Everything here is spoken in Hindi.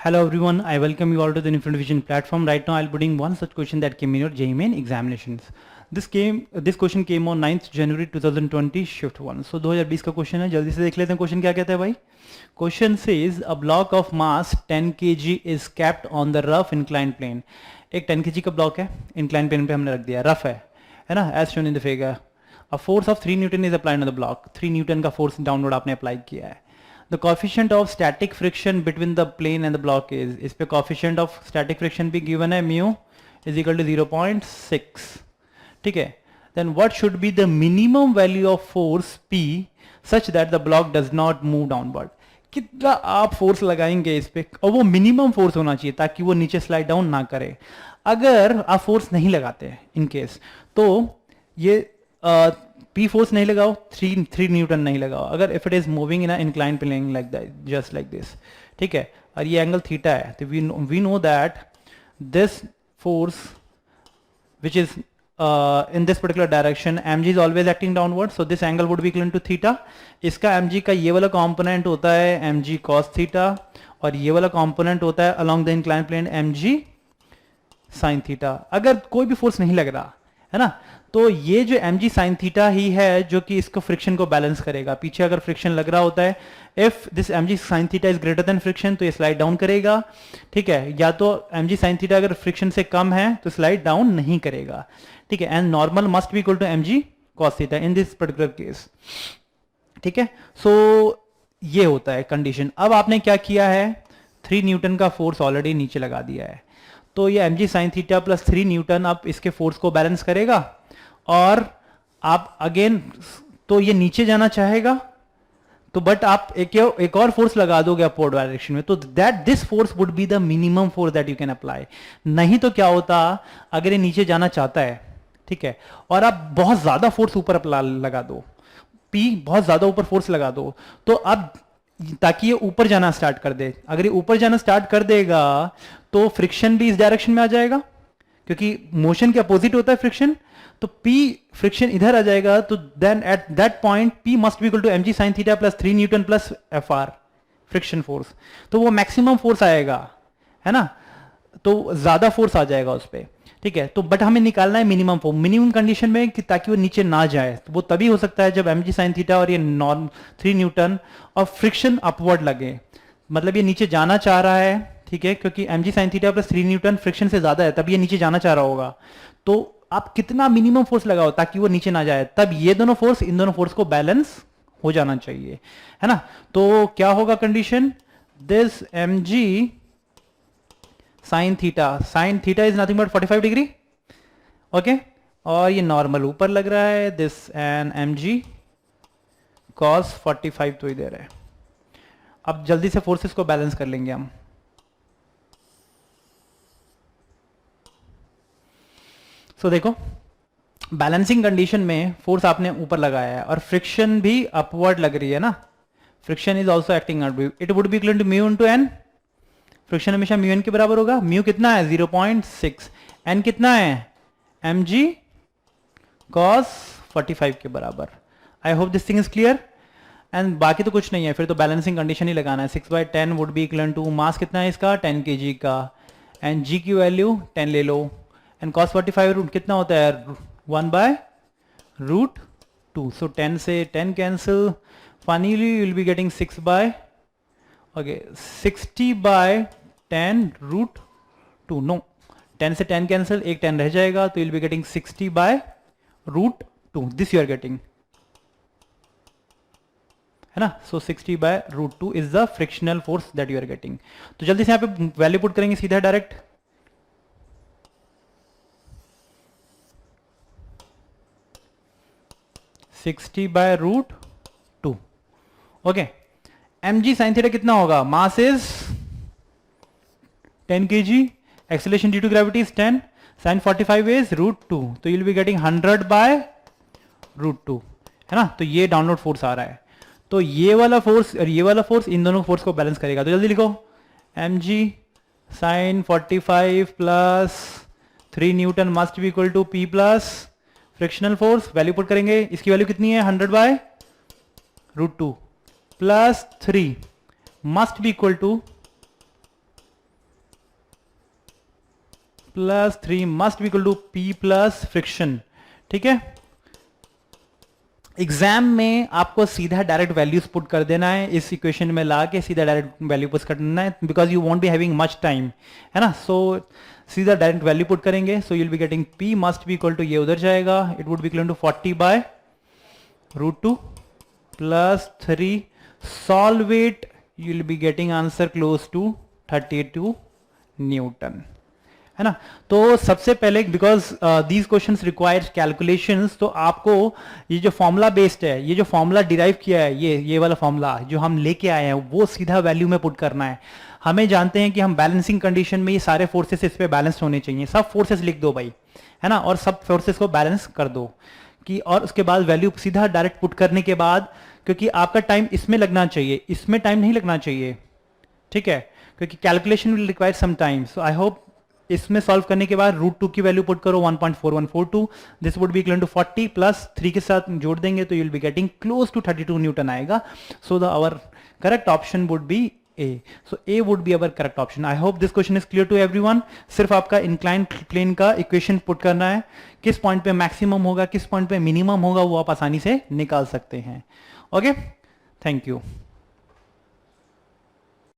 Hello everyone, I welcome you all to the Infinite Vision platform. Right now I'll be putting one such question that came in your JEE Main examinations. This question came on 9th January 2020 shift 1. So 2020 का क्वेश्चन है, जल्दी से देख लेते हैं क्वेश्चन क्या कहता है भाई. Question says a block of mass 10 kg is kept on the rough inclined plane. एक 10 kg का ब्लॉक है, inclined plane पे हमने रख दिया, रफ है ना, as shown in the figure. A force of 3 Newton is applied on the block. 3 Newton का फोर्स डाउनवर्ड आपने अप्लाई किया है. The coefficient of static friction between the plane and the block is, इस पे coefficient of static friction भी given है, mu is equal to 0.6. ठीक है. Then what should be the minimum value of force P such that the block does not move downward? कितना आप फोर्स लगाएंगे इस पे, और वो मिनिमम फोर्स होना चाहिए ताकि वो नीचे स्लाइड डाउन ना करे. अगर आप फोर्स नहीं लगाते इन केस, तो ये P फोर्स नहीं लगाओ, 3 न्यूटन नहीं लगाओ. अगर if it is moving in incline plane like that, just like this, ठीक है, और ये एंगल थीटा है, तो we know that this force which is in this particular direction mg is always acting downward, so this angle would be equal to theta. इसका mg का ये वाला component होता है mg cos theta, और ये वाला component होता है along the inclined plane mg sin theta. अगर कोई भी फोर्स नहीं लग रहा है ना, तो ये जो mg sin theta ही है जो कि इसको फ्रिक्शन को बैलेंस करेगा. पीछे अगर फ्रिक्शन लग रहा होता है, if this mg sin theta is greater than friction, तो ये स्लाइड डाउन करेगा, ठीक है, या तो mg sin theta अगर फ्रिक्शन से कम है तो स्लाइड डाउन नहीं करेगा, ठीक है. And normal must be equal to mg cos theta in this particular case, ठीक है. सो ये होता है कंडीशन. अब आपने क्या किया है, 3 न्यूटन का फोर्स ऑलरेडी नीचे लगा दिया है, तो ये mg sin theta plus 3 Newton अब इसके फोर्स को बैलेंस करेगा, और आप अगेन तो ये नीचे जाना चाहेगा, तो बट आप एक और फोर्स लगा दोगे अपवर्ड डायरेक्शन में, तो that this force would be the minimum force that you can apply. नहीं तो क्या होता, अगर ये नीचे जाना चाहता है, ठीक है, और आप बहुत ज्यादा फोर्स ऊपर लगा दो, P बहुत ज्यादा ऊपर फोर्स लगा दो, तो अब ताकि ये ऊपर जाना स्टार्ट कर दे, अगर ये ऊपर जाना स्टार्ट कर देगा तो फ्रिक्शन भी इस डायरेक्शन में आ जाएगा, क्योंकि मोशन के अपोजिट होता है फ्रिक्शन, तो P फ्रिक्शन इधर आ जाएगा, तो then at that point P must be equal to mg sin theta plus 3 newton plus Fr friction force, तो वो मैक्सिमम फोर्स आएगा, है ना, तो ज्यादा फोर्स आ जाएगा उस पर, ठीक है. तो बट हमें निकालना है मिनिमम फोर्स, मिनिमम कंडीशन में कि ताकि वो नीचे ना जाए, तो वो तभी हो सकता है जब mg sin थीटा और ये नॉर्म 3 न्यूटन और फ्रिक्शन अपवर्ड लगे, मतलब ये नीचे जाना चाह रहा है, ठीक है, क्योंकि mg sin theta plus 3 Newton friction से ज्यादा है, तब ये नीचे जाना चाह रहा होगा. तो आप कितना मिनिमम फोर्स लगाओ ताकि वो नीचे ना जाए, तब ये दोनों फोर्स इन दोनों फोर्स को बैलेंस हो जाना चाहिए, है ना. तो क्या होगा condition, this mg sin theta is nothing but 45 degree, okay, और ये नॉर्मल ऊपर लग रहा है, दिस एंड mg cos 45 तो इधर है. अब जल्दी से फोर्सेस को बैलेंस कर लेंगे हम. सो देखो, बैलेंसिंग कंडीशन में फोर्स आपने ऊपर लगाया है और फ्रिक्शन भी अपवर्ड लग रही है ना, friction is also acting upward, it would be equal to mu into N. Friction हमेशा म्यू एन के बराबर होगा. म्यू कितना है, 0.6, एन कितना है, mg cos 45 के बराबर. I hope this thing is clear. And बाकी तो कुछ नहीं है, फिर तो बैलेंसिंग कंडीशन ही लगाना है. 6/10 वुड बी इक्वल टू, मास कितना है इसका, 10 kg का, एंड g की वैल्यू 10 ले लो, एंड cos 45 रूट कितना होता है, 1/√2. सो 10 से 10 cancel, finally you will be getting 60/10√2. No, 10 से 10 कैंसिल, एक 10 रह जाएगा, तो you will be getting 60/√2. This you are getting, है ना. So 60/√2 is the frictional force that you are getting. तो जल्दी से यहां पे वैल्यू पुट करेंगे सीधा direct. (60/√2). Okay, mg sin theta कितना होगा, mass is 10 kg, acceleration due to gravity is 10, sin 45 is √2, तो यू विल बी गेटिंग 100/√2, है ना. तो ये डाउनलोड फोर्स आ रहा है, तो ये वाला फोर्स और ये वाला फोर्स इन दोनों फोर्स को बैलेंस करेगा. तो जल्दी लिखो, mg sin 45 plus 3 newton must be equal to P plus frictional force. Value put करेंगे, इसकी वैल्यू कितनी है, 100/√2 plus 3 must be equal to plus 3 must be equal to P plus friction. ठीक है, एग्जाम में आपको सीधा डायरेक्ट वैल्यूज पुट कर देना है, इस इक्वेशन में ला के सीधा डायरेक्ट वैल्यू पुट कर देना है, because you won't be having much time, है ना। सो सीधा डायरेक्ट वैल्यू पुट करेंगे, so you'll be getting P must be equal to, ये उधर जाएगा, it would be equal to 40 by √2 plus 3, solve it, you will be getting answer close to 32 newton, है ना। तो सबसे पहले because these questions requires calculations, तो आपको ये जो फॉर्मूला बेस्ड है, ये जो फॉर्मूला डिराइव किया है, ये वाला फॉर्मूला जो हम लेके आए हैं, वो सीधा वैल्यू में पुट करना है। हमें जानते हैं कि हम बैलेंसिंग कंडीशन में ये सारे फोर्सेस इस पे बैलेंस होने चाहिए, सब फोर्सेस लिख दो भाई, है ना, और सब फोर्सेस को बैलेंस कर दो कि, और उसके बाद वैल्यू सीधा डायरेक्ट पुट करने के बाद, क्योंकि आपका टाइम इसमें लगना चाहिए, इसमें टाइम नहीं लगना चाहिए, ठीक है, क्योंकि calculation will require some time. So I hope इसमें सॉल्व करने के बाद √2 की वैल्यू पुट करो 1.4142, this would be equal to 40 plus 3 के साथ जोड़ देंगे तो you will be getting close to 32 newton आएगा। So the our correct option would be A. So A would be our correct option. I hope this question is clear to everyone. सिर्फ आपका इंक्लाइन प्लेन का इक्वेशन पुट करना है, किस पॉइंट पे मैक्सिमम होगा, किस पॉइंट पे मिनिमम होगा, वो आप आसानी से निकाल सकते हैं। Okay, thank you.